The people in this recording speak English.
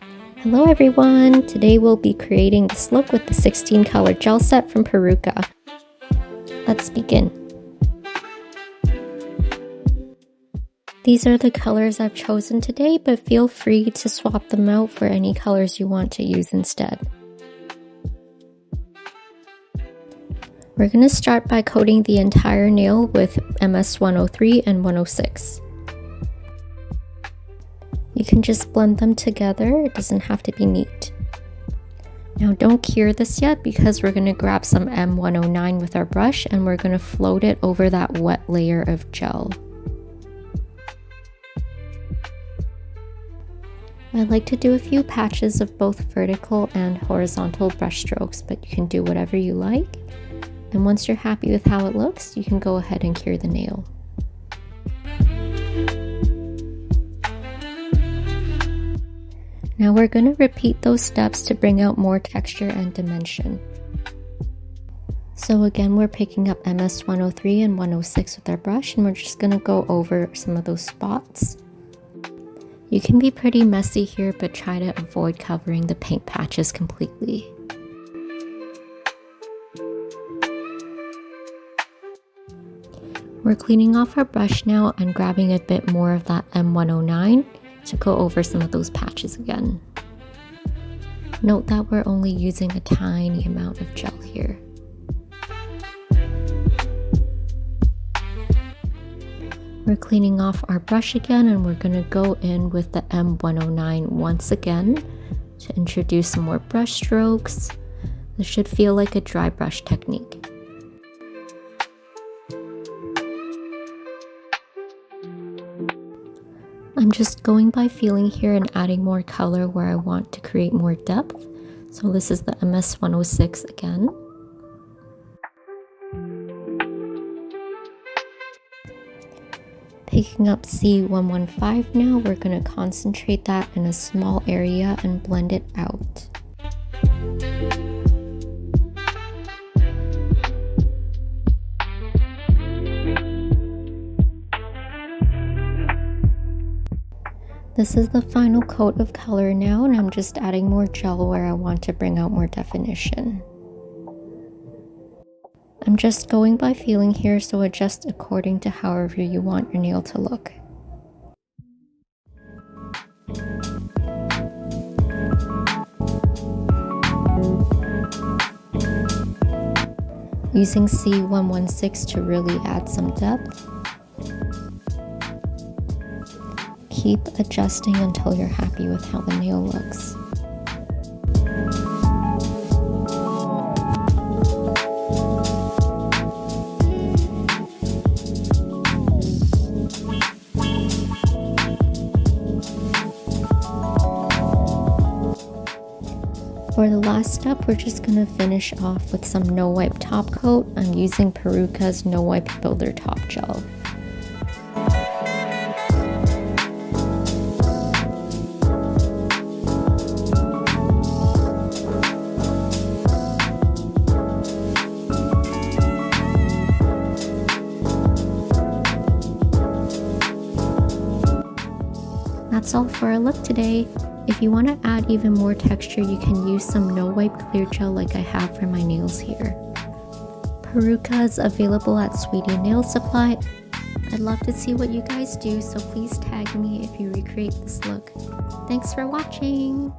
Hello everyone! Today we'll be creating this look with the 16 color gel set from Peruka. Let's begin. These are the colors I've chosen today, but feel free to swap them out for any colors you want to use instead. We're going to start by coating the entire nail with MS 103 and 106. You can just blend them together, it doesn't have to be neat. Now don't cure this yet because we're going to grab some M109 with our brush and we're going to float it over that wet layer of gel. I like to do a few patches of both vertical and horizontal brush strokes, but you can do whatever you like. And once you're happy with how it looks, you can go ahead and cure the nail. Now we're going to repeat those steps to bring out more texture and dimension. So again, we're picking up MS 103 and 106 with our brush and we're just going to go over some of those spots. You can be pretty messy here, but try to avoid covering the paint patches completely. We're cleaning off our brush now and grabbing a bit more of that M109 to go over some of those patches again. Note that we're only using a tiny amount of gel here. We're cleaning off our brush again and we're going to go in with the M109 once again to introduce some more brush strokes. This should feel like a dry brush technique. I'm just going by feeling here and adding more color where I want to create more depth. So this is the MS 106 again. Picking up C115 now, we're going to concentrate that in a small area and blend it out. This is the final coat of color now, and I'm just adding more gel where I want to bring out more definition. I'm just going by feeling here, so adjust according to however you want your nail to look. Using C116 to really add some depth. Keep adjusting until you're happy with how the nail looks. For the last step, we're just going to finish off with some no wipe top coat. I'm using Peruka's No Wipe Builder Top Gel. That's all for our look today. If you want to add even more texture, you can use some no wipe clear gel like I have for my nails here. Peruka is available at Sweetie Nail Supply. I'd love to see what you guys do, so please tag me if you recreate this look. Thanks for watching!